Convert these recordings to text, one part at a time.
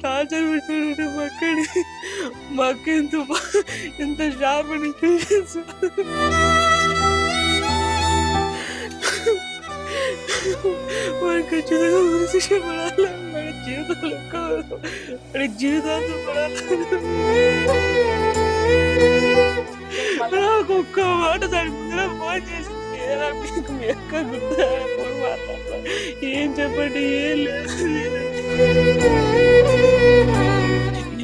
Torture పెట్టాడంటే మా అక్కని మా అక్క ఎంత షార్ప్ అని తెలుసు. వాడు ఖచ్చితంగా ఉరిశిక్ష పడాలి. వాడి జీవితంలో వాడి జీవితాంతం పడాలి. నాకు ఒక్క మాట దాని ముందర ఫోన్ చేసింది, మీకు మీ అక్క గుర్తు ఫోన్ మాట్లాడతా, ఏం చెప్పండి, ఏం లేదు.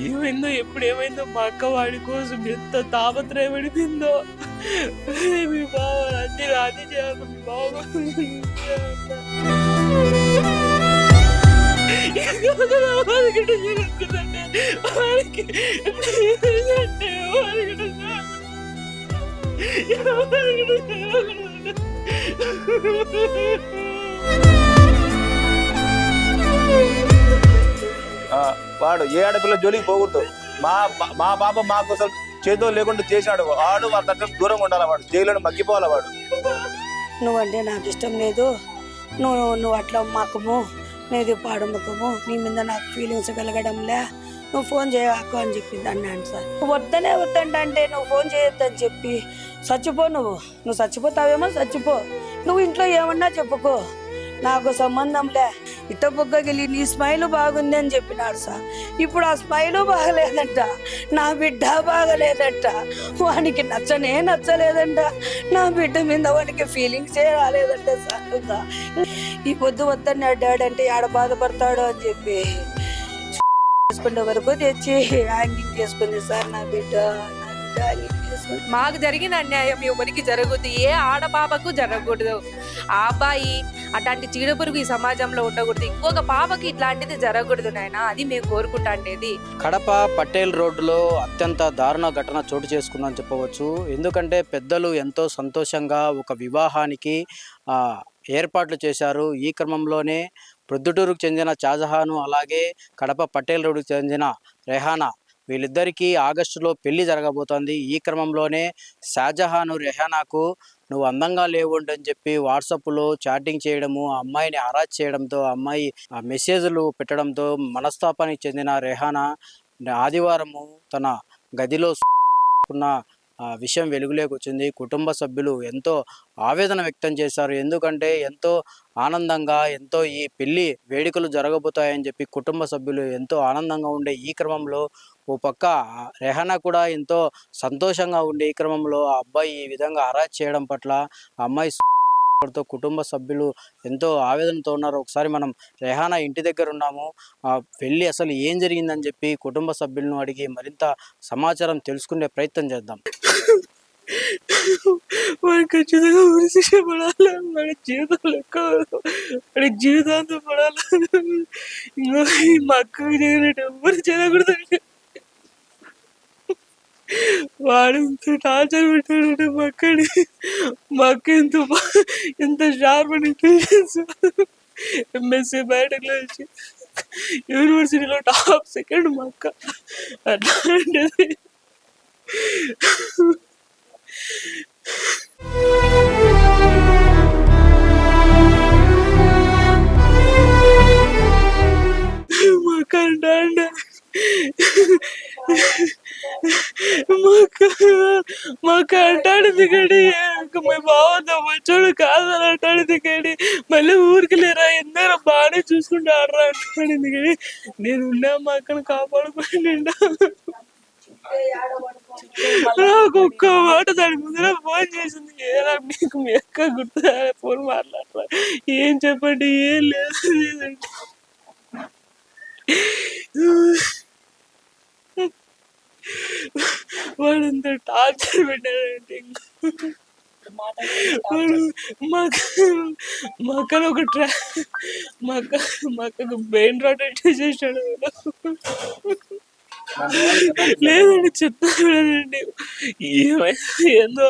ఏమైందో ఎప్పుడు ఏమైందో మా అక్క వాడి కోసం ఎంత తాపత్రయపడిపోయిందో. మీ బావ అన్ని రాజీ చేయాలి, మీ బావ వాడికి వాడు ఏ ఆడపిల్ల జోలికి పోకూడదు. మా పాప మా కోసం చేతో లేకుండా చేశాడు వాడు. వాళ్ళ దగ్గర దూరంగా ఉండాలి. వాడు జైలు మగ్గిపోవాలి. వాడు నువ్వంటే నాకు ఇష్టం లేదు, నువ్వు అట్లా మక్కము, నీది పాడు ముఖము, నీ మీద నాకు ఫీలింగ్స్ కలగడంలే, నువ్వు ఫోన్ చేయకు అని చెప్పింది అన్నాను సార్. వద్దంటే నువ్వు ఫోన్ చేయొద్దని చెప్పి చచ్చిపో, నువ్వు చచ్చిపోతావేమో చచ్చిపో, నువ్వు ఇంట్లో ఏమన్నా చెప్పుకో, నాకు సంబంధంలే, ఇట్ట బుగ్గగిలి నీ స్మైల్ బాగుంది అని చెప్పినాడు సార్. ఇప్పుడు ఆ స్మైల్ బాగలేదంట, నా బిడ్డ బాగలేదంట, వానికి నచ్చలేదంట, నా బిడ్డ మీద వానికి ఫీలింగ్సే రాలేదంట సార్. ఈ వద్దని డాడీ అంటే ఆడ బాధపడతాడు అని చెప్పి చేసుకునే వరకు తెచ్చి హ్యాంగింగ్ చేసుకుంది సార్. నా బిడ్డ మాకు జరిగిన అన్యాయం ఎవరికి జరగదు, ఏ ఆడపాపకు జరగకూడదు. ఆ అబ్బాయి అట్లాంటి చీడపురుగు ఈ సమాజంలో ఉండకూడదు, ఇంకొక పాపకి ఇట్లాంటిది జరగకూడదు నాయన, అది మేము కోరుకుంటాండేది. కడప పటేల్ రోడ్డులో అత్యంత దారుణ ఘటన చోటు చేసుకుందని చెప్పవచ్చు. ఎందుకంటే పెద్దలు ఎంతో సంతోషంగా ఒక వివాహానికి ఏర్పాట్లు చేశారు. ఈ క్రమంలోనే ప్రొద్దుటూరుకు చెందిన షాజహాను, అలాగే కడప పటేల్ రోడ్డుకు చెందిన రెహానా, వీళ్ళిద్దరికీ ఆగస్టులో పెళ్లి జరగబోతోంది. ఈ క్రమంలోనే షాజహాను రెహానాకు నువ్వు అందంగా లేవుండు అని చెప్పి వాట్సాప్లో చాటింగ్ చేయడము, ఆ అమ్మాయిని హరాజ్ చేయడంతో, ఆ అమ్మాయి మెసేజ్లు పెట్టడంతో మనస్తాపానికి చెందిన రెహానా ఆదివారము తన గదిలో ఉన్న విషయం వెలుగులోకి వచ్చింది. కుటుంబ సభ్యులు ఎంతో ఆవేదన వ్యక్తం చేశారు. ఎందుకంటే ఎంతో ఆనందంగా, ఎంతో ఈ పెళ్లి వేడుకలు జరగబోతాయని చెప్పి కుటుంబ సభ్యులు ఎంతో ఆనందంగా ఉండే ఈ క్రమంలో ఓ పక్క రెహానా కూడా ఎంతో సంతోషంగా ఉండే ఈ క్రమంలో ఆ అబ్బాయి ఈ విధంగా హరాజ్ చేయడం పట్ల ఆ అమ్మాయి కుటుంబ సభ్యులు ఎంతో ఆవేదనతో ఉన్నారు. ఒకసారి మనం రెహానా ఇంటి దగ్గర ఉన్నాము, వెళ్ళి అసలు ఏం జరిగిందని చెప్పి కుటుంబ సభ్యులను అడిగి మరింత సమాచారం తెలుసుకునే ప్రయత్నం చేద్దాం. వాడు ఖచ్చితంగా ఉరిశిక్ష పడాలి. వాడి జీవితంలో వాడి జీవితాంతం పడాలి. ఇంకా మా అక్కకి జరిగినట్టు ఎవరు జరగకూడదండి. వాడు ఎంత టార్చర్ పెట్టాడంటే మా అక్క ఎంత షార్ప్ అని తెలుసు. ఎంఎస్సీ బయటకు వచ్చి యూనివర్సిటీలో టాప్ సెకండ్ మా అక్క. అట్లాంటిది మా అక్క అంటాండ మాకు అంటాడు కానీ మా బావతో వచ్చాడు కాదని అంటాడు కానీ మళ్ళీ ఊరికి లేరా ఎందరో బాగానే చూసుకుంటూ ఆడరా అంటాడు కానీ నేను ఉన్నా మా అక్కను కాపాడుకోండి. నాకు ఒక్క మాట దాని ముందర ఫోన్ చేసింది, మీకు మీ అక్క గుర్తు ఫోన్ మాట్లాడతా, ఏం చెప్పండి, ఏం లేదండి. వాడు ఎంత టార్చర్ పెట్టాడంటే వాడు మా అక్కను మా అక్కకు బ్రెయిన్ రాట్ చేసేసాడు. లేదండి చెప్తానండి, ఏందో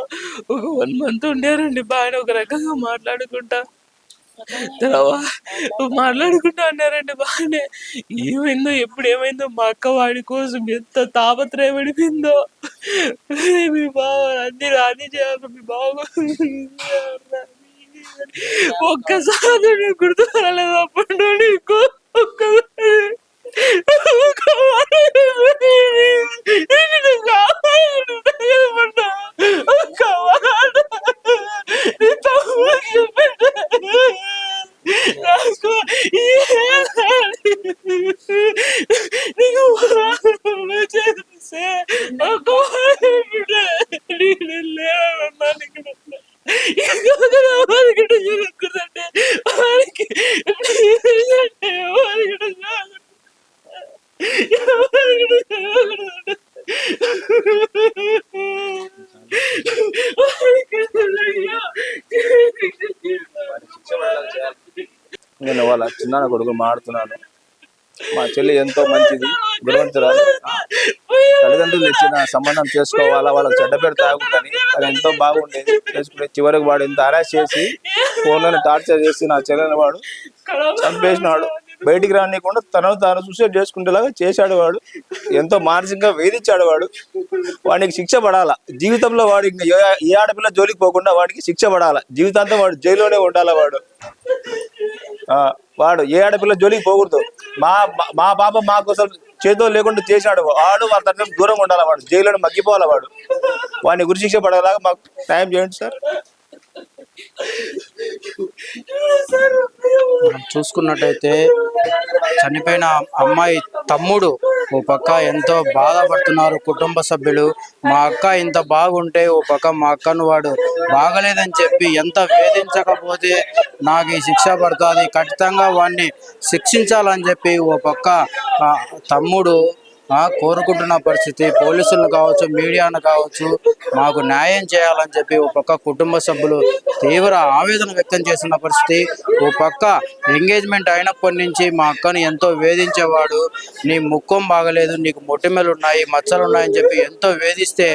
ఒక 1 month ఉండారండి బాగా ఒక రకంగా మాట్లాడుకుంటా అన్నారండి బాగానే. ఏమైందో ఎప్పుడు ఏమైందో మా అక్క వాడి కోసం ఎంత తాపత్రయపడిపోయిందో. మీ బావ అన్ని రాజీ చేయాలి, మీ బావ ఒక్కసారి గుర్తు రాలేదు అప్పుడు ఒక్కసారి నేను వాళ్ళ చిన్న కొడుకు మాడుతున్నాను. మా చెల్లి ఎంతో మంచిది, గుణవంతురాలు. తల్లిదండ్రులు ఇచ్చిన సంబంధం చేసుకోవాలా, వాళ్ళకి చెడ్డ పేరు తాగుతుందని అది ఎంతో బాగుండేది. చేసుకునే చివరికి వాడు ఇంత అరెస్ట్ చేసి ఫోన్లను టార్చర్ చేసి నా చెల్లెని వాడు చంపేసినాడు. బయటికి రానియకుండా తనను తాను సూసైడ్ చేసుకునేలాగా చేశాడు. వాడు ఎంతో మానసికంగా వేధించాడు. వాడికి శిక్ష పడాలా జీవితంలో. వాడు ఇంకా ఏ ఆడపిల్ల జోలికి పోకుండా వాడికి శిక్ష పడాలా. జీవితాంతం వాడు జైల్లోనే ఉండాలా. వాడు ఏ ఆడపిల్ల జోలికి పోకూడదు. మా పాప మా కోసం చేతో లేకుండా చేశాడు. వాడు వాళ్ళ తరఫున దూరంగా ఉండాలి. వాడు జైల్లోనే మగ్గిపోవాలి. వాడిని గురి శిక్ష పడేలాగా మాకు న్యాయం చేయండి సార్. మనం చూసుకున్నట్టయితే చనిపోయిన అమ్మాయి తమ్ముడు ఓ పక్క ఎంతో బాధపడుతున్నారు కుటుంబ సభ్యులు. మా అక్క ఇంత బాగుంటే ఓ పక్క మా అక్కను వాడు బాగలేదని చెప్పి ఎంత వేధించకపోతే నాకు ఈ శిక్ష పడుతుంది, ఖచ్చితంగా వాడిని శిక్షించాలని చెప్పి ఓ పక్క తమ్ముడు కోరుకుంటున్న పరిస్థితి. పోలీసులను కావచ్చు, మీడియాను కావచ్చు, మాకు న్యాయం చేయాలని చెప్పి ఓ పక్క కుటుంబ సభ్యులు తీవ్ర ఆవేదన వ్యక్తం చేస్తున్న పరిస్థితి. ఓ పక్క ఎంగేజ్మెంట్ అయినప్పటి నుంచి మా అక్కను ఎంతో వేధించేవాడు. నీ ముఖం బాగలేదు, నీకు మొటిమలు ఉన్నాయి, మచ్చలు ఉన్నాయని చెప్పి ఎంతో వేధిస్తే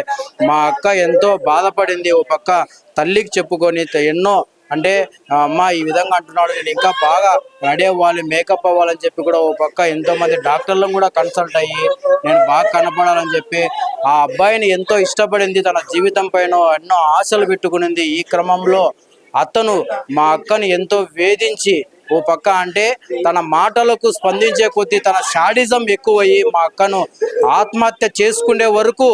మా అక్క ఎంతో బాధపడింది. ఓ పక్క తల్లికి చెప్పుకొని ఎన్నో అంటే అమ్మ ఈ విధంగా అంటున్నాడు, నేను ఇంకా బాగా రెడీ అవ్వాలి, మేకప్ అవ్వాలని చెప్పి కూడా ఓ పక్క ఎంతో మంది డాక్టర్లను కూడా కన్సల్ట్ అయ్యి నేను బాగా కనపడాలని చెప్పి ఆ అబ్బాయిని ఎంతో ఇష్టపడింది. తన జీవితం పైన ఎన్నో ఆశలు పెట్టుకునింది. ఈ క్రమంలో అతను మా అక్కని ఎంతో వేధించి ఓ పక్క అంటే తన మాటలకు స్పందించే కొద్దీ తన శాడిజం ఎక్కువయ్యి మా అక్కను ఆత్మహత్య చేసుకునే వరకు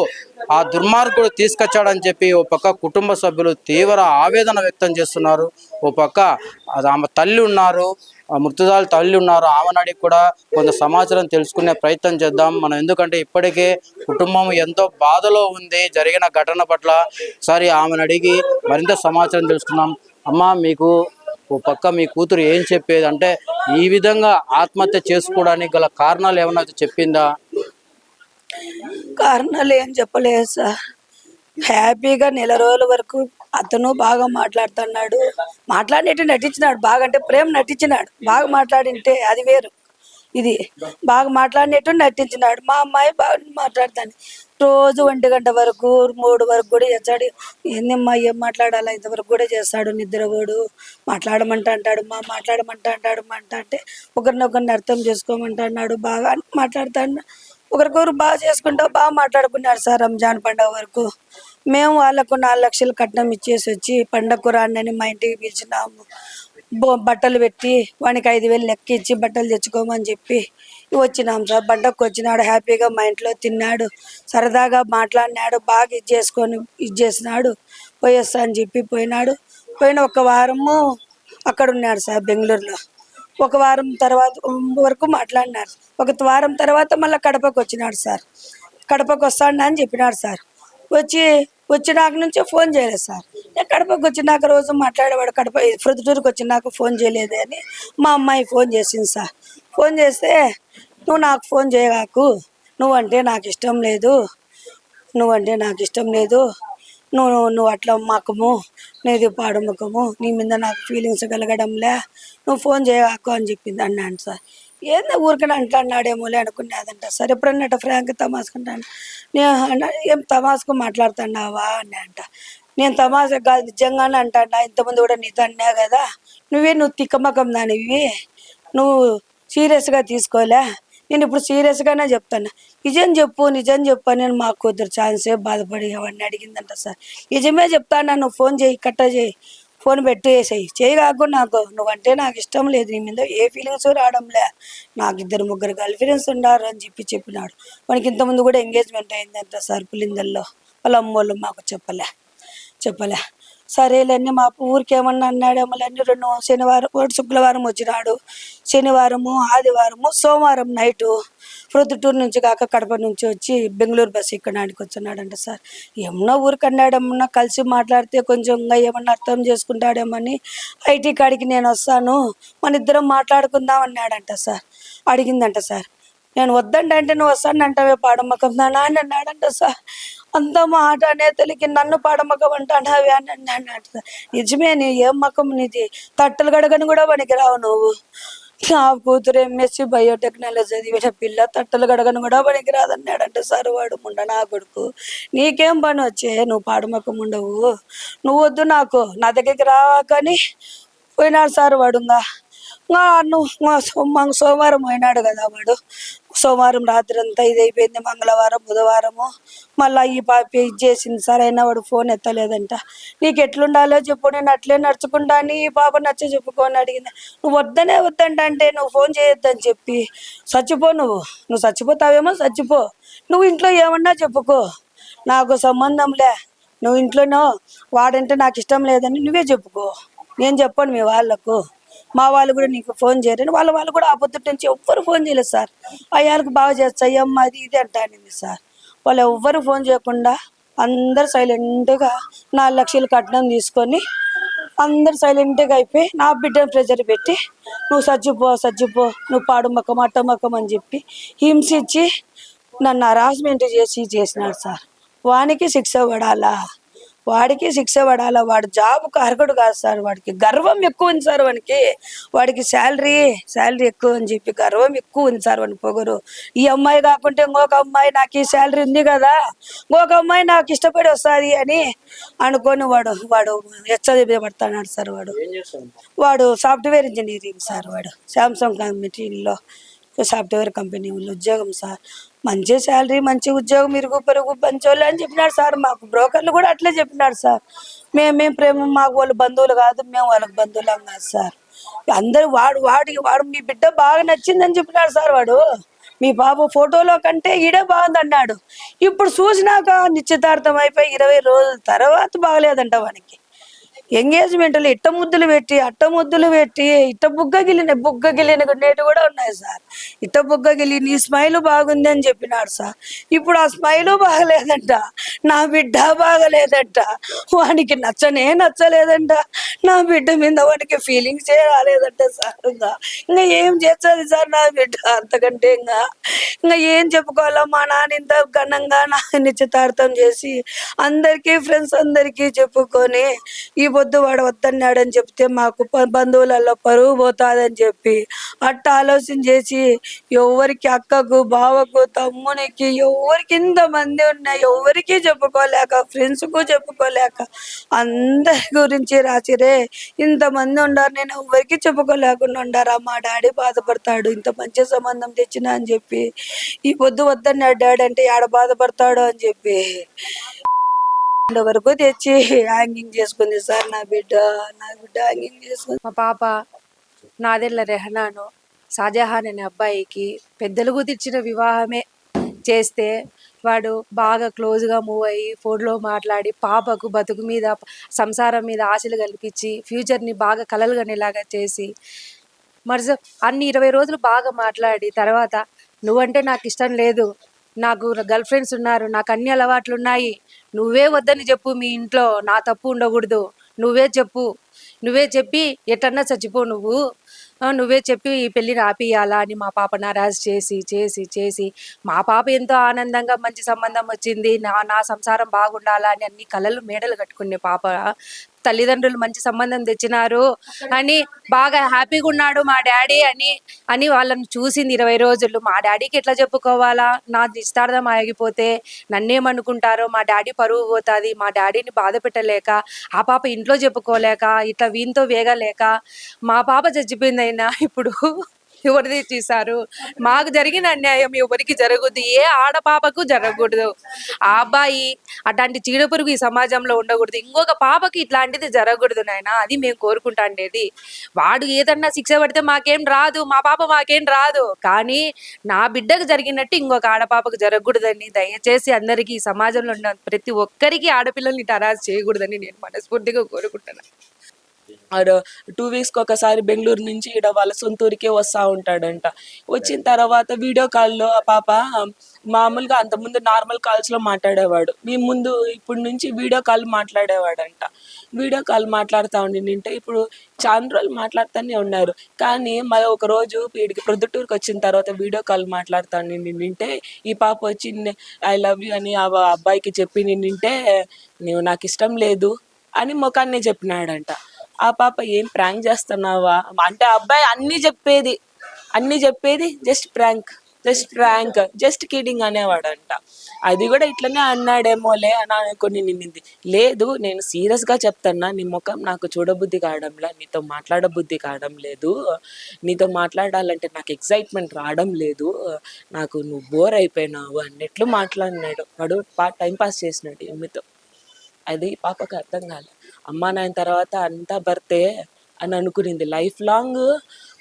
ఆ దుర్మార్గుడు తీసుకొచ్చాడని చెప్పి ఓ పక్క కుటుంబ సభ్యులు తీవ్ర ఆవేదన వ్యక్తం చేస్తున్నారు. ఓ పక్క ఆమె తల్లి ఉన్నారు, మృతురాలు తల్లి ఉన్నారు. ఆమెను అడిగి కూడా కొంత సమాచారం తెలుసుకునే ప్రయత్నం చేద్దాం మనం. ఎందుకంటే ఇప్పటికే కుటుంబం ఎంతో బాధలో ఉంది జరిగిన ఘటన పట్ల. ఒకసారి ఆమెను అడిగి మరింత సమాచారం తెలుసుకున్నాం. అమ్మ, మీకు ఓ పక్క మీ కూతురు ఏం చెప్పేది అంటే ఈ విధంగా ఆత్మహత్య చేసుకోవడానికి గల కారణాలు ఏమన్నా చెప్పిందా? కారణాలు ఏం చెప్పలేదు సార్. హ్యాపీగా నెల రోజుల వరకు అతను బాగా మాట్లాడుతున్నాడు. మాట్లాడినట్టు నటించినాడు. బాగా అంటే ప్రేమ నటించినాడు. బాగా మాట్లాడింటే అది వేరు. ఇది బాగా మాట్లాడినట్టు నటించినాడు. మా అమ్మాయి బాగా మాట్లాడుతాను. రోజు 1 గంట వరకు 3 వరకు కూడా చేస్తాడు. ఏందమ్మా ఏం మాట్లాడాలా ఇంతవరకు కూడా చేస్తాడు. నిద్రపోడు. మాట్లాడమంటా అంటాడు. మాట్లాడమంటా అంటాడు. అంటే ఒకరినొకరిని అర్థం చేసుకోమంటున్నాడు. బాగా మాట్లాడుతాడు. ఒకరికొకరు బాగా చేసుకుంటా బాగా మాట్లాడుకున్నారు సార్. రంజాన్ పండుగ వరకు మేము వాళ్ళకు 4 లక్షలు కట్నం ఇచ్చేసి వచ్చి పండగకు రాండి మా ఇంటికి పిలిచినాము. బట్టలు పెట్టి వానికి 5,000 లెక్క ఇచ్చి బట్టలు తెచ్చుకోమని చెప్పి వచ్చినాం సార్. పండగకు వచ్చినాడు. హ్యాపీగా మా ఇంట్లో తిన్నాడు. సరదాగా మాట్లాడినాడు. బాగా ఇది చేసినాడు. పోయేస్తా అని చెప్పి పోయినాడు. పోయిన 1 వారము అక్కడ ఉన్నాడు సార్ బెంగళూరులో. 1 వారం తర్వాత వరకు మాట్లాడినారు. 1 వారం తర్వాత మళ్ళీ కడపకు వచ్చినాడు సార్. కడపకు వస్తాడు అని చెప్పినాడు సార్. వచ్చినాక నుంచే ఫోన్ చేయలేదు సార్. నేను కడపకు వచ్చినాక రోజు మాట్లాడేవాడు. కడప ప్రొద్దుటూరుకు వచ్చినాక ఫోన్ చేయలేదు అని మా అమ్మాయి ఫోన్ చేసింది సార్. ఫోన్ చేస్తే నువ్వు నాకు ఫోన్ చేయగాకు, నువ్వంటే నాకు ఇష్టం లేదు, నువ్వు అట్లా మకము, నీది పాడు ముఖము, నీ మీద నాకు ఫీలింగ్స్ కలగడంలే, నువ్వు ఫోన్ చేయగాకు అని చెప్పింది అన్నాను సార్. ఏందో ఊరికనే అంటున్నాడేమోలే అనుకునేదంట సార్. ఎప్పుడన్నట్టు ఫ్రాంక్ తమాసుకుంటాను. నేను ఏం తమాసుకు మాట్లాడుతున్నావా అని అంట. నేను తమాసా కాదు నిజంగానే అంటాడా. ఇంతమంది కూడా నీతో అన్నా కదా, నువ్వు తిక్కమకం దానివి, నువ్వు సీరియస్గా తీసుకోలే. నేను ఇప్పుడు సీరియస్గానే చెప్తాను. నిజం చెప్పు అని మా కూతురు ఛాన్సే బాధపడి అవన్నీ అడిగిందంట సార్. నిజమే చెప్తాను, నువ్వు ఫోన్ చేయి, కట్ట చేయి, ఫోన్ పెట్టేసేయి, చేయగాకు. నువ్వంటే నాకు ఇష్టం లేదు, నీ మీద ఏ ఫీలింగ్స్ రావడంలే, నాకు 2-3 గర్ల్ ఫ్రెండ్స్ ఉన్నారు అని చెప్పినాడు. వానికి ఇంతకుముందు కూడా ఎంగేజ్మెంట్ అయిందంట సార్ పులిందల్లో. వాళ్ళ అమ్మోళ్ళు మాకు చెప్పలే. సరేలేని మా ఊరికి ఏమన్నా అన్నాడేమో అని 2 శనివారం శుక్రవారం వచ్చినాడు. శనివారము, ఆదివారము, సోమవారం నైటు ప్రొద్దుటూరు నుంచి కాక కడప నుంచి వచ్చి బెంగళూరు బస్సు ఎక్కడానికి వచ్చినాడంట సార్. ఏమన్నా ఊరికి అన్నాడేమన్నా కలిసి మాట్లాడితే కొంచెం ఏమన్నా అర్థం చేసుకుంటాడేమని ఐటీ కాడికి నేను వస్తాను, మన ఇద్దరం మాట్లాడుకుందాం అన్నాడంట సార్. అడిగిందంట సార్. నేను వద్దంటే నువ్వు వస్తానంటావే పాడమ్మకం నాన్న అని అన్నాడంట సార్. అంత మాట అనేతలికి నన్ను పాడమకమంటావి అని అన్నాడు సార్. నిజమే, నీ ఏం మకం నీది, తట్టలు గడగని కూడా పనికిరావు నువ్వు. నా కూతురు ఎంఎస్సి బయోటెక్నాలజీ చదివిన పిల్ల తట్టలు గడగను కూడా పనికి రాదన్నాడంటే సార్ వాడు ముండ నా కొడుకు. నీకేం పని వచ్చే, నువ్వు పాడమకం ఉండవు, నువ్వు వద్దు నాకు, నా దగ్గరికి రాకని పోయినాడు సార్ వాడు. సోమవారం పోయినాడు కదా వాడు. సోమవారం రాత్రి అంతా ఇది అయిపోయింది, మంగళవారం బుధవారము మళ్ళీ ఈ పాప ఇది చేసింది సార్. అయినా వాడు ఫోన్ ఎత్తలేదంట. నీకు ఎట్లుండాలో చెప్పు, నేను అట్లే నడుచుకుంటా అని ఈ పాప నచ్చ చెప్పుకొని అడిగింది. నువ్వు వద్దంటే నువ్వు ఫోన్ చేయొద్దని చెప్పి చచ్చిపో, నువ్వు చచ్చిపోతావేమో చచ్చిపో, నువ్వు ఇంట్లో ఏమన్నా చెప్పుకో, నాకు సంబంధంలే, నువ్వు ఇంట్లోనో వాడంటే నాకు ఇష్టం లేదని నువ్వే చెప్పుకో, నేను చెప్పను మీ వాళ్ళకు, మా వాళ్ళు కూడా నీకు ఫోన్ చేయరని వాళ్ళు కూడా ఆ పొద్దుట నుంచి ఎవ్వరు ఫోన్ చేయలేదు సార్. అయ్యాలకు బాగా చేస్తా అయ్యమ్మ అది ఇది అంటానింది సార్. వాళ్ళు ఎవ్వరు ఫోన్ చేయకుండా అందరు సైలెంట్గా 4 లక్షలు కట్నం తీసుకొని అందరు సైలెంట్గా అయిపోయి నా బిడ్డను ప్రెజర్ పెట్టి నువ్వు సజ్జిపో నువ్వు పాడు మక్కం అట్ట మక్కం అని చెప్పి హింసించి నన్ను హరాస్మెంట్ చేసినాడు సార్. వాడికి శిక్ష పడాలా, వాడు జాబ్కు అర్హుడు కాదు సార్. వాడికి గర్వం ఎక్కువ ఉంది సార్. వాడికి శాలరీ ఎక్కువ అని చెప్పి గర్వం ఎక్కువ ఉంది సార్. వాడిని పొగరు, ఈ అమ్మాయి కాకుంటే ఇంకొక అమ్మాయి నాకు ఈ శాలరీ ఉంది కదా, ఇంకొక అమ్మాయి నాకు ఇష్టపడి వస్తుంది అని అనుకొని వాడు హెచ్చరిపడతాడు సార్. వాడు సాఫ్ట్వేర్ ఇంజనీరింగ్ సార్. వాడు శాంసంగ్ కంపెనీలో సాఫ్ట్వేర్ కంపెనీలో ఉద్యోగం సార్. మంచి శాలరీ, మంచి ఉద్యోగం, ఇరుగు పొరుగు పంచోళ్ళు అని చెప్పినాడు సార్. మాకు బ్రోకర్లు కూడా అట్లే చెప్పినాడు సార్. మేమేం ప్రేమ, మాకు వాళ్ళు బంధువులు కాదు, మేము వాళ్ళకి బంధువులం కాదు సార్. అందరూ వాడు మీ బిడ్డ బాగా నచ్చిందని చెప్పినాడు సార్. వాడు మీ బాబు ఫోటోలో కంటే ఈడే బాగుంది అన్నాడు. ఇప్పుడు చూసినాక నిశ్చితార్థం అయిపోయి 20 రోజుల తర్వాత బాగలేదంట వానికి. ఎంగేజ్మెంట్లు ఇట్ట ముద్దులు పెట్టి ఇట్ట బుగ్గ గిలిన నేటి కూడా ఉన్నాయి సార్. ఇట్ట బుగ్గ గిలి నీ స్మైల్ బాగుంది అని చెప్పినాడు సార్. ఇప్పుడు ఆ స్మైలు బాగలేదంట, నా బిడ్డ బాగలేదంట, వానికి నచ్చలేదంట, నా బిడ్డ మీద వానికి ఫీలింగ్స్ రాలేదంట సార్. ఇంకా ఏం చేస్తుంది సార్ నా బిడ్డ, అంతకంటే ఇంకా ఏం చెప్పుకోవాలా. మా నాన్న ఇంత ఘనంగా నా నిశ్చితార్థం చేసి అందరికీ ఫ్రెండ్స్ అందరికీ చెప్పుకొని ఈ పొద్దు వాడు వద్దన్నాడని చెప్తే మాకు బంధువులలో పరువు పోతాదని చెప్పి అట్ట ఆలోచన చేసి ఎవరికి అక్కకు బావకు తమ్మునికి ఎవరికి ఇంతమంది ఉన్నాయి ఎవరికి చెప్పుకోలేక ఫ్రెండ్స్కు చెప్పుకోలేక అందరి గురించి రాసిరే. ఇంతమంది ఉండారు, నేను ఎవరికి చెప్పుకోలేకుండా ఉండారా. మా డాడీ బాధపడతాడు ఇంత మంచి సంబంధం తెచ్చినా అని చెప్పి. ఈ పొద్దు వద్దన్నాడు డాడీ అంటే ఆడ బాధపడతాడు అని చెప్పి వరకు తెచ్చి హ్యాంగింగ్ చేసుకుంది సార్. నా బిడ్డ హ్యాంగింగ్ చేసుకుంది. మా పాప నాదెళ్ళ రెహనాను షాజహాన్ అనే అబ్బాయికి పెద్దలు కుదిర్చిన వివాహమే చేస్తే వాడు బాగా క్లోజ్గా మూవ్ అయ్యి ఫోన్లో మాట్లాడి పాపకు బతుకు మీద సంసారం మీద ఆశలు కల్పించి ఫ్యూచర్ని బాగా కలలుగనేలాగా చేసి అన్ని 20 రోజులు బాగా మాట్లాడి తర్వాత నువ్వంటే నాకు ఇష్టం లేదు, నాకు గర్ల్ ఫ్రెండ్స్ ఉన్నారు, నాకు అన్ని అలవాట్లు ఉన్నాయి, నువ్వే వద్దని చెప్పు, మీ ఇంట్లో నా తప్పు ఉండకూడదు, నువ్వే చెప్పి ఎట్లన్నా చచ్చిపో, నువ్వే చెప్పి ఈ పెళ్ళిని ఆపియాలా అని మా పాప నారాజు చేసి మా పాప ఎంతో ఆనందంగా మంచి సంబంధం వచ్చింది, నా సంసారం బాగుండాలా అని అన్ని కలలు మేడలు కట్టుకునే పాప తల్లిదండ్రులు మంచి సంబంధం తెచ్చినారు అని బాగా హ్యాపీగా ఉన్నాడు మా డాడీ అని వాళ్ళని చూసింది 20 రోజులు. మా డాడీకి ఎట్లా చెప్పుకోవాలా, నా నిశ్చితార్థం ఆగిపోతే నన్నేమనుకుంటారో, మా డాడీ పరువు పోతుంది, మా డాడీని బాధ పెట్టలేక ఆ పాప ఇంట్లో చెప్పుకోలేక ఇట్లా వీనితో వేగలేక మా పాప చచ్చిపోయింది. అయినా ఇప్పుడు ఎవరిది చేశారు, మాకు జరిగిన అన్యాయం ఎవరికి జరగదు, ఏ ఆడపాపకు జరగకూడదు. ఆ అబ్బాయి అట్లాంటి చీడపురుగు ఈ సమాజంలో ఉండకూడదు, ఇంకొక పాపకి ఇట్లాంటిది జరగకూడదు నాయన, అది మేము కోరుకుంటాండేది. వాడు ఏదన్నా శిక్ష పడితే మాకేం రాదు, మా పాప మాకేం రాదు, కానీ నా బిడ్డకు జరిగినట్టు ఇంకొక ఆడపాపకు జరగకూడదని దయచేసి అందరికీ ఈ సమాజంలో ఉన్న ప్రతి ఒక్కరికి ఆడపిల్లల్ని టరాజ్ చేయకూడదని నేను మనస్ఫూర్తిగా కోరుకుంటున్నాను. ఆడు 2 వీక్స్కి ఒకసారి బెంగళూరు నుంచి ఈడ వాళ్ళ సొంత ఊరికే వస్తూ ఉంటాడంట. వచ్చిన తర్వాత వీడియో కాల్లో ఆ పాప మామూలుగా అంతకుముందు నార్మల్ కాల్స్లో మాట్లాడేవాడు, మీ ముందు ఇప్పుడు నుంచి వీడియో కాల్ మాట్లాడేవాడంట. వీడియో కాల్ మాట్లాడుతూ ఉండింటే ఇప్పుడు చాలా రోజులు మాట్లాడుతూనే ఉన్నారు. కానీ మరి ఒక రోజు వీడికి ప్రొద్దుటూరుకి వచ్చిన తర్వాత వీడియో కాల్ మాట్లాడుతూ నింటే ఈ పాప వచ్చి ఐ లవ్ యూ అని ఆ అబ్బాయికి చెప్పి నింటే నువ్వు నాకు ఇష్టం లేదు అని ముఖాన్ని చెప్పినాడంట. ఆ పాప ఏం ప్రాంక్ చేస్తున్నావా అంటే అబ్బాయి అన్నీ చెప్పేది జస్ట్ ప్రాంక్ జస్ట్ కిడింగ్ అనేవాడంట. అది కూడా ఇట్లనే అన్నాడేమోలే అని అనుకుని నిన్నింది. లేదు నేను సీరియస్గా చెప్తున్నా, నీ ముఖం నాకు చూడబుద్ధి కావడంలా, నీతో మాట్లాడబుద్ధి కావడం లేదు, నీతో మాట్లాడాలంటే నాకు ఎక్సైట్మెంట్ రావడం లేదు, నాకు నువ్వు బోర్ అయిపోయినావు అన్నట్లు మాట్లాడినాడు. వాడు టైం పాస్ చేసినాడు ఈమెతో. అది పాపకు అర్థం కాలే. అమ్మా నాయన తర్వాత అంతా భర్తే అని అనుకునింది. లైఫ్ లాంగ్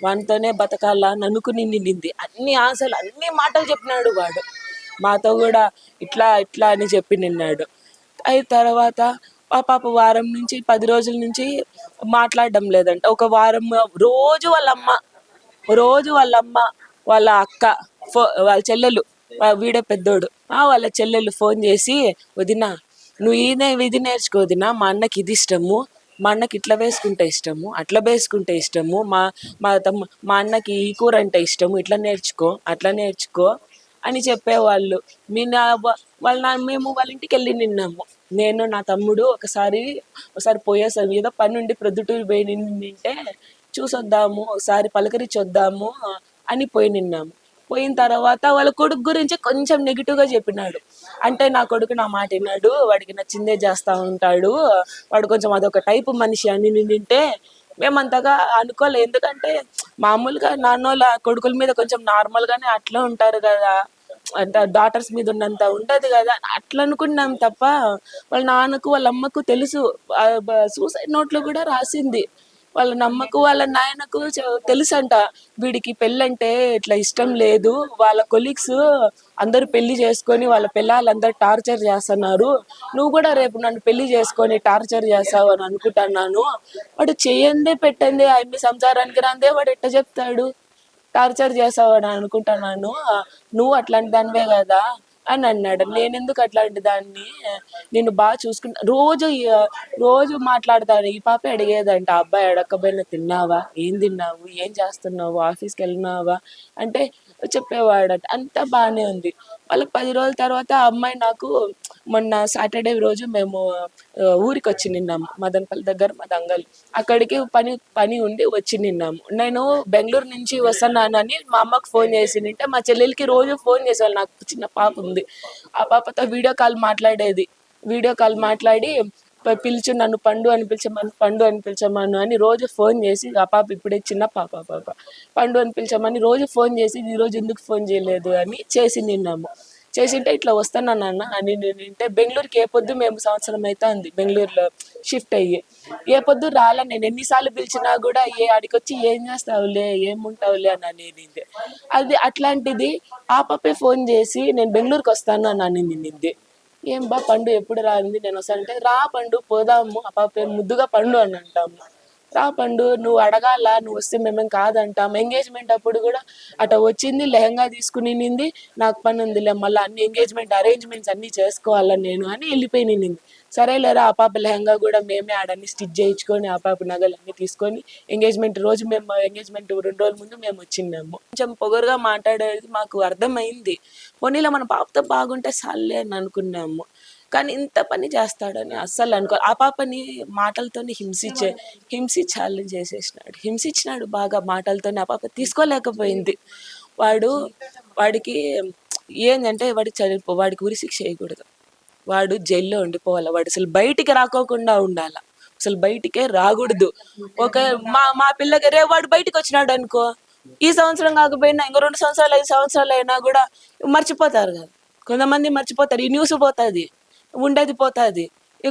వానితోనే బతకాలా అని అనుకుని నిండింది. అన్ని ఆశలు అన్ని మాటలు చెప్పినాడు వాడు. మాతో కూడా ఇట్లా అని చెప్పి నిన్నాడు. అయిన తర్వాత ఆ పాప వారం నుంచి 10 రోజుల నుంచి మాట్లాడడం లేదంట. ఒక వారం రోజు వాళ్ళ అమ్మ వాళ్ళ అక్క వాళ్ళ చెల్లెలు, వీడే పెద్దోడు, వాళ్ళ చెల్లెలు ఫోన్ చేసి, వదినా నువ్వు ఇది నేర్చుకో వదినా, మా అన్నకి ఇది ఇష్టము, మా అన్నకి ఇట్లా వేసుకుంటే ఇష్టము, అట్లా వేసుకుంటే ఇష్టము, మా అన్నకి ఈ కూర అంటే ఇష్టము, అట్లా నేర్చుకో అని చెప్పేవాళ్ళు. మేము వాళ్ళ ఇంటికి వెళ్ళి నిన్నాము. నేను నా తమ్ముడు ఒకసారి పోయేసాము, ఏదో పని ఉండి ప్రొద్దుటూరు పోయి నింటే చూసొద్దాము, ఒకసారి పలకరించొద్దాము అని పోయి నిన్నాము. పోయిన తర్వాత వాళ్ళ కొడుకు గురించి కొంచెం నెగిటివ్గా చెప్పినాడు. అంటే నా కొడుకు నా మాట విన్నాడు, వాడికి నచ్చిందే చేస్తూ ఉంటాడు, వాడు కొంచెం అదొక టైపు మనిషి అని నింటే మేమంతగా అనుకోలేదు. ఎందుకంటే మామూలుగా నాన్నోళ్ళ కొడుకుల మీద కొంచెం నార్మల్గానే అట్లా ఉంటారు కదా, అంటే డాటర్స్ మీద ఉన్నంత ఉండదు కదా అట్లా అనుకున్నాం తప్ప, వాళ్ళ నాన్నకు వాళ్ళ అమ్మకు తెలుసు. సూసైడ్ నోట్లో కూడా రాసింది. వాళ్ళ నమ్మకు వాళ్ళ నాయనకు తెలుసంట వీడికి పెళ్ళంటే ఇట్లా ఇష్టం లేదు, వాళ్ళ కొలీగ్స్ అందరూ పెళ్లి చేసుకొని వాళ్ళ పిల్లలందరూ టార్చర్ చేస్తున్నారు, నువ్వు కూడా రేపు నన్ను పెళ్లి చేసుకొని టార్చర్ చేస్తావు అని అనుకుంటున్నాను. వాడు చేయందే పెట్టండి మీ సంసారానికి రాందే వాడు ఎట్ట చెప్తాడు, టార్చర్ చేసావని అనుకుంటున్నాను, నువ్వు అట్లాంటి దానివే కదా అని అన్నాడు. నేనెందుకు అట్లాంటి దాన్ని, నేను బాగా చూసుకుంటా, రోజు మాట్లాడతాను. ఈ పాప అడిగేదంట, అబ్బాయి అడగకపోయినా తిన్నావా, ఏం తిన్నావు, ఏం చేస్తున్నావు, ఆఫీస్కి వెళ్ళినావా అంటే చెప్పేవాడట. అంతా బాగానే ఉంది. వాళ్ళకి 10 రోజుల తర్వాత ఆ అమ్మాయి నాకు మొన్న సాటర్డే రోజు మేము ఊరికి వచ్చి నిన్నాము, మదనపల్లి దగ్గర మా దంగల్, అక్కడికి పని ఉండి వచ్చి నిన్నాము. నేను బెంగళూరు నుంచి వస్తున్నానని మా అమ్మకు ఫోన్ చేసి నింటే మా చెల్లెలకి రోజు ఫోన్ చేసేవాళ్ళు. నాకు చిన్న పాప ఉంది, ఆ పాపతో వీడియో కాల్ మాట్లాడి పిలిచి నన్ను పండు అని పిలిచమను అని రోజు ఫోన్ చేసి, ఆ పాప ఇప్పుడే చిన్న పాప పండు అని పిలిచమని రోజు ఫోన్ చేసి, ఈరోజు ఎందుకు ఫోన్ చేయలేదు అని చేసి నిన్నాము. చేసింటే ఇట్లా వస్తున్నాను అన్న అని నింటే బెంగళూరుకి ఏ పొద్దు మేము సంవత్సరం అయితే ఉంది బెంగళూరులో షిఫ్ట్ అయ్యి, ఏ పొద్దు రాలా. నేను ఎన్నిసార్లు పిలిచినా కూడా ఆడికొచ్చి ఏం చేస్తావులే, ఏముంటావులే అని అనేది. అది అట్లాంటిది ఆ పాపే ఫోన్ చేసి నేను బెంగళూరుకి వస్తాను అని నింది. ఏం బా పండు ఎప్పుడు రాంది, నేను వస్తానంటే రా పండు పోదాము, ఆ పాప పేరు ముద్దుగా పండు అని అంటాము. రా పండు నువ్వు అడగాల, నువ్వు వస్తే మేమేం కాదంటాం. ఎంగేజ్మెంట్ అప్పుడు కూడా అట వచ్చింది, లెహంగా తీసుకుని నింది, నాకు పని ఉందిలే మళ్ళీ అన్ని అరేంజ్మెంట్స్ అన్నీ చేసుకోవాలని నేను అని వెళ్ళిపోయి నింది. సరేలేరా, ఆ పాప లెహంగా కూడా మేమే ఆడన్ని స్టిచ్ చేయించుకొని ఆ పాప నగలు అన్నీ తీసుకొని ఎంగేజ్మెంట్ 2 రోజుల ముందు మేము వచ్చిన్నాము. కొంచెం పొగరుగా మాట్లాడేది మాకు అర్థమైంది. పోనీలో మన పాపతో బాగుంటే సాల్లే అని అనుకున్నాము. కానీ ఇంత పని చేస్తాడని అస్సలు అనుకో. ఆ పాపని మాటలతోనే హింసించాలని హింసించినాడు బాగా మాటలతోనే. ఆ పాప తీసుకోలేకపోయింది. వాడికి ఏంటంటే వాడికి ఉరి శిక్ష వేయకూడదు, వాడు జైల్లో ఉండిపోవాలి, వాడు అసలు బయటికి రాకోకుండా ఉండాల, అసలు బయటికే రాకూడదు. మా పిల్లకి రేపు వాడు బయటకు వచ్చినాడు అనుకో, ఈ సంవత్సరం కాకపోయినా ఇంకో 2 సంవత్సరాలు 5 సంవత్సరాలు అయినా కూడా మర్చిపోతారు కదా, కొంతమంది మర్చిపోతారు, ఈ న్యూస్ పోతుంది, ఉండేది పోతుంది.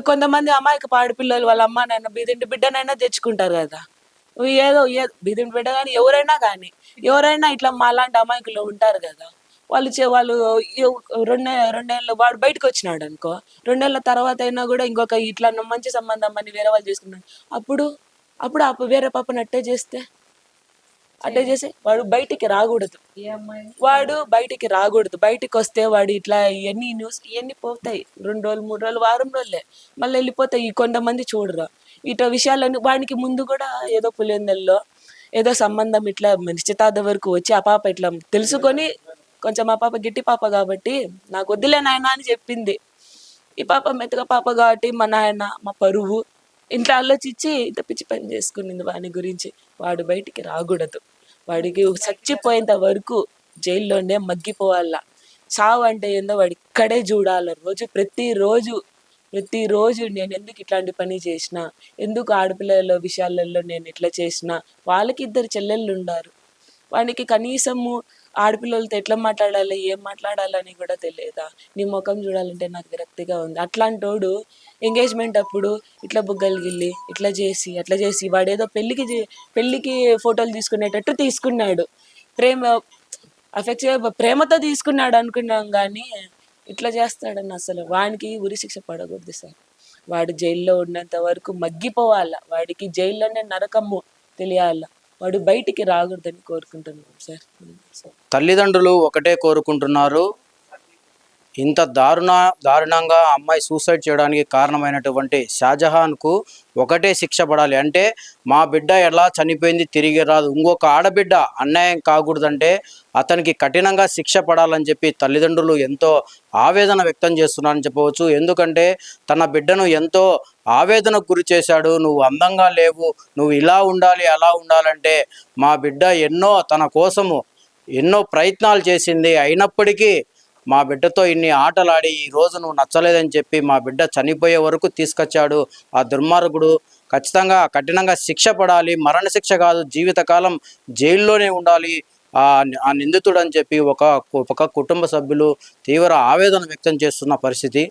కొంతమంది అమాయక ఆడపిల్లలు వాళ్ళ అమ్మ నాయన బిడ్డనైనా తెచ్చుకుంటారు కదా, ఏదో బీదింటి బిడ్డ కానీ ఎవరైనా ఇట్లా మాలాంటి అమాయకులు ఉంటారు కదా, వాళ్ళు 2 నెలలు వాడు బయటకు వచ్చినాడు అనుకో, 2 నెలల తర్వాత అయినా కూడా ఇంకొక ఇట్లా మంచి సంబంధం అని వేరే వాళ్ళు చేసుకున్నాడు, అప్పుడు అప్పుడు వేరే పాపని అట్టే చేస్తే వాడు బయటికి రాకూడదు. వాడు బయటికి రాకూడదు. బయటికి వస్తే వాడు ఇట్లా ఇవన్నీ పోతాయి. 2 రోజులు 3 రోజులు వారం రోజులే మళ్ళీ వెళ్ళిపోతాయి. ఈ కొంతమంది చూడరు ఇట్లా విషయాలన్నీ. వాడికి ముందు కూడా ఏదో పులివెందుల్లో ఏదో సంబంధం ఇట్లా నిశ్చితార్థం వరకు వచ్చి ఆ పాప ఇట్లా తెలుసుకొని కొంచెం ఆ పాప గిట్టి పాప కాబట్టి నాకు వద్దులే నాయన అని చెప్పింది. ఈ పాప మెత్తగా పాప కాబట్టి మా నాయన మా పరువు ఇంట్లో ఆలోచించి ఇంత పిచ్చి పని చేసుకునింది వాని గురించి. వాడు బయటికి రాకూడదు. వాడికి చచ్చిపోయేంత వరకు జైల్లోనే మగ్గిపోవాల. చావు అంటే ఏందో వాడు ఇక్కడే చూడాల. ప్రతిరోజు నేను ఎందుకు ఇట్లాంటి పని చేసిన, ఎందుకు ఆడపిల్లల విషయాలలో నేను ఇట్లా చేసిన. వాళ్ళకి 2 చెల్లెళ్ళు ఉన్నారు. వానికి కనీసము ఆడపిల్లలతో ఎట్లా మాట్లాడాలి, ఏం మాట్లాడాలని కూడా తెలియదా? నీ ముఖం చూడాలంటే నాకు విరక్తిగా ఉంది. అట్లాంటోడు ఎంగేజ్మెంట్ అప్పుడు ఇట్లా బుగ్గలు గిల్లి ఇట్లా చేసి అట్లా చేసి వాడేదో పెళ్ళికి ఫోటోలు తీసుకునేటట్టు తీసుకున్నాడు. ప్రేమతో తీసుకున్నాడు అనుకున్నాం, కానీ ఇట్లా చేస్తాడని అసలు వానికి ఉరిశిక్ష పడకూడదు సార్. వాడు జైల్లో ఉన్నంత వరకు మగ్గిపోవాల. వాడికి జైల్లోనే నరకము తెలియాల. వాడు బయటికి రాకూడదని కోరుకుంటున్నాం సార్. తల్లిదండ్రులు ఒకటే కోరుకుంటున్నారు, ఇంత దారుణంగా అమ్మాయి సూసైడ్ చేయడానికి కారణమైనటువంటి షాజహాన్కు ఒకటే శిక్ష పడాలి. అంటే మా బిడ్డ ఎలా చనిపోయింది తిరిగి రాదు, ఇంకొక ఆడబిడ్డ అన్యాయం కాకూడదంటే అతనికి కఠినంగా శిక్ష పడాలని చెప్పి తల్లిదండ్రులు ఎంతో ఆవేదన వ్యక్తం చేస్తున్నారని చెప్పవచ్చు. ఎందుకంటే తన బిడ్డను ఎంతో ఆవేదనకు గురి చేశాడు. నువ్వు అందంగా లేవు, నువ్వు ఇలా ఉండాలి అలా ఉండాలంటే మా బిడ్డ తన కోసము ఎన్నో ప్రయత్నాలు చేసింది. అయినప్పటికీ మా బిడ్డతో ఇన్ని ఆటలాడి ఈరోజు నువ్వు నచ్చలేదని చెప్పి మా బిడ్డ చనిపోయే వరకు తీసుకొచ్చాడు. ఆ దుర్మార్గుడు ఖచ్చితంగా కఠినంగా శిక్ష పడాలి. మరణశిక్ష కాదు, జీవితకాలం జైల్లోనే ఉండాలి ఆ నిందితుడు అని చెప్పి ఒక కుటుంబ సభ్యులు తీవ్ర ఆవేదన వ్యక్తం చేస్తున్న పరిస్థితి.